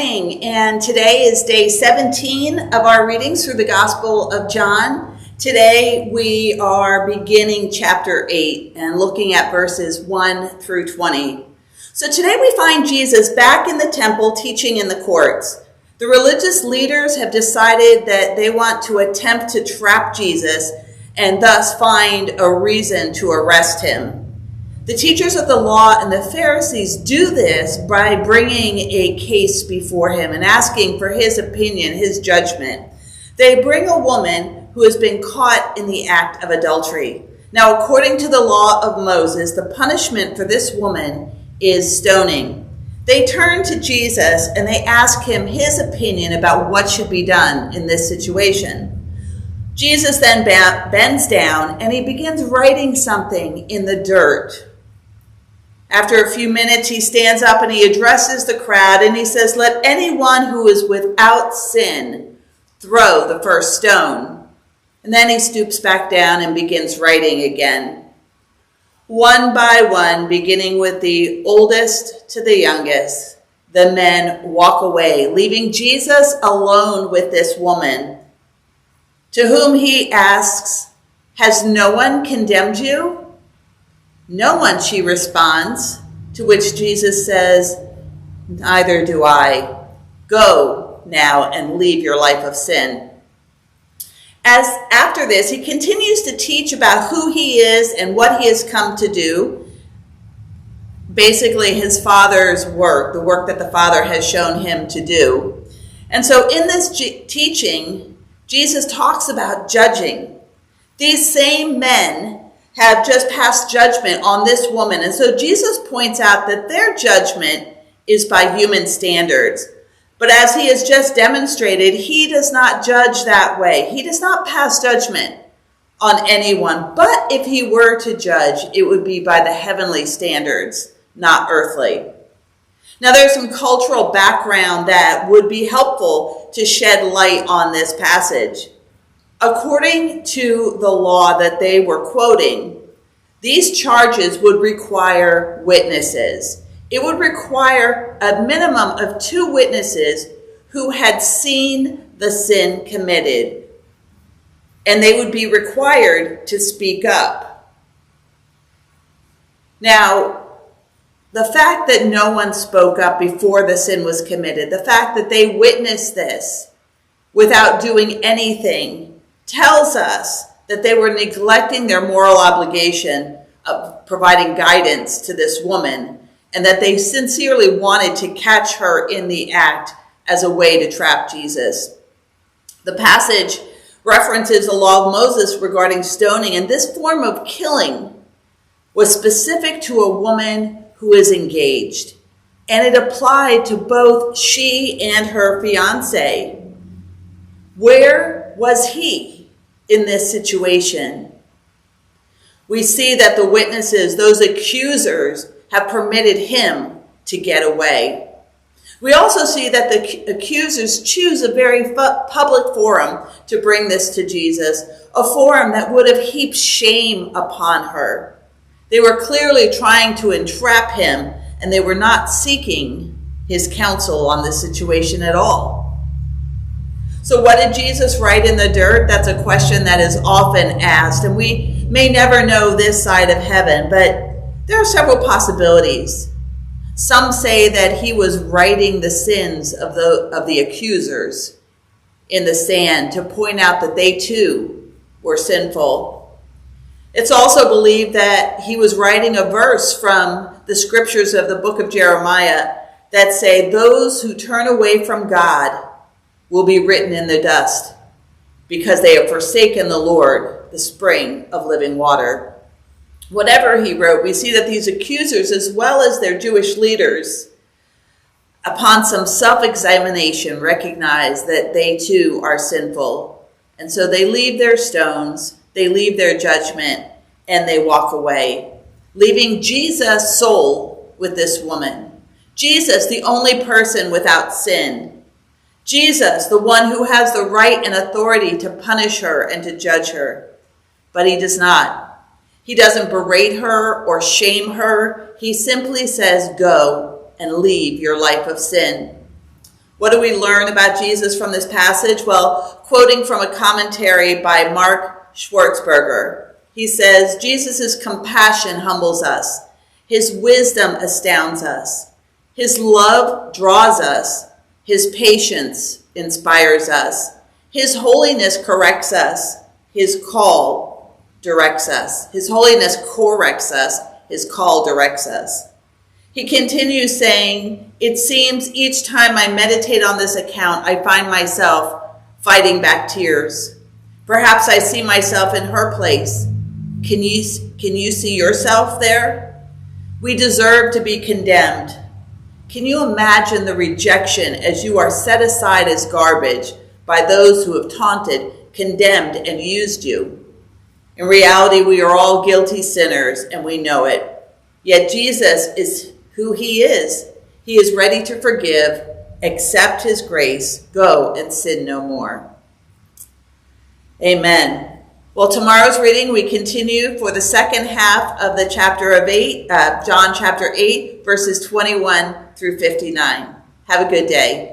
morning, and today is day 17 of our readings through the Gospel of John. Today we are beginning chapter 8 and looking at verses 1 through 20. So today we find Jesus back in the temple teaching in the courts. The religious leaders have decided that they want to attempt to trap Jesus and thus find a reason to arrest him. The teachers of the law and the Pharisees do this by bringing a case before him and asking for his opinion, his judgment. They bring a woman who has been caught in the act of adultery. Now, according to the law of Moses, the punishment for this woman is stoning. They turn to Jesus and they ask him his opinion about what should be done in this situation. Jesus then bends down and he begins writing something in the dirt. After a few minutes, he stands up and he addresses the crowd and he says, "Let anyone who is without sin throw the first stone." And then he stoops back down and begins writing again. One by one, beginning with the oldest to the youngest, the men walk away, leaving Jesus alone with this woman, to whom he asks, "Has no one condemned you?" "No one," she responds, to which Jesus says, "Neither do I. Go now and leave your life of sin." As after this, he continues to teach about who he is and what he has come to do. Basically, his Father's work, the work that the Father has shown him to do. And so in this teaching, Jesus talks about judging. These same men have just passed judgment on this woman. And so Jesus points out that their judgment is by human standards. But as he has just demonstrated, he does not judge that way. He does not pass judgment on anyone. But if he were to judge, it would be by the heavenly standards, not earthly. Now, there's some cultural background that would be helpful to shed light on this passage. According to the law that they were quoting, these charges would require witnesses. It would require a minimum of 2 witnesses who had seen the sin committed, and they would be required to speak up. Now, the fact that no one spoke up before the sin was committed, the fact that they witnessed this without doing anything, tells us that they were neglecting their moral obligation of providing guidance to this woman, and that they sincerely wanted to catch her in the act as a way to trap Jesus. The passage references the law of Moses regarding stoning, and this form of killing was specific to a woman who is engaged, and it applied to both she and her fiancé. Where was he in this situation? We see that the witnesses, those accusers, have permitted him to get away. We also see that the accusers choose a very public forum to bring this to Jesus, a forum that would have heaped shame upon her. They were clearly trying to entrap him, and they were not seeking his counsel on this situation at all. So what did Jesus write in the dirt? That's a question that is often asked, and we may never know this side of heaven, but there are several possibilities. Some say that he was writing the sins of the accusers in the sand to point out that they too were sinful. It's also believed that he was writing a verse from the scriptures of the book of Jeremiah that say, "Those who turn away from God will be written in the dust, because they have forsaken the Lord, the spring of living water." Whatever he wrote, we see that these accusers, as well as their Jewish leaders, upon some self-examination, recognize that they too are sinful. And so they leave their stones, they leave their judgment, and they walk away, leaving Jesus sole with this woman. Jesus, the only person without sin. Jesus, the one who has the right and authority to punish her and to judge her. But he does not. He doesn't berate her or shame her. He simply says, "Go and leave your life of sin." What do we learn about Jesus from this passage? Well, quoting from a commentary by Mark Schwartzberger, he says, Jesus' compassion humbles us. His wisdom astounds us. His love draws us. His patience inspires us. His holiness corrects us. His call directs us. His holiness corrects us. His call directs us. He continues saying, it seems each time I meditate on this account, I find myself fighting back tears. Perhaps I see myself in her place. Can you see yourself there? We deserve to be condemned. Can you imagine the rejection as you are set aside as garbage by those who have taunted, condemned, and used you? In reality, we are all guilty sinners, and we know it. Yet Jesus is who he is. He is ready to forgive, accept his grace, go and sin no more. Amen. Well, tomorrow's reading, we continue for the second half of the chapter of John chapter 8, verses 21 through 59. Have a good day.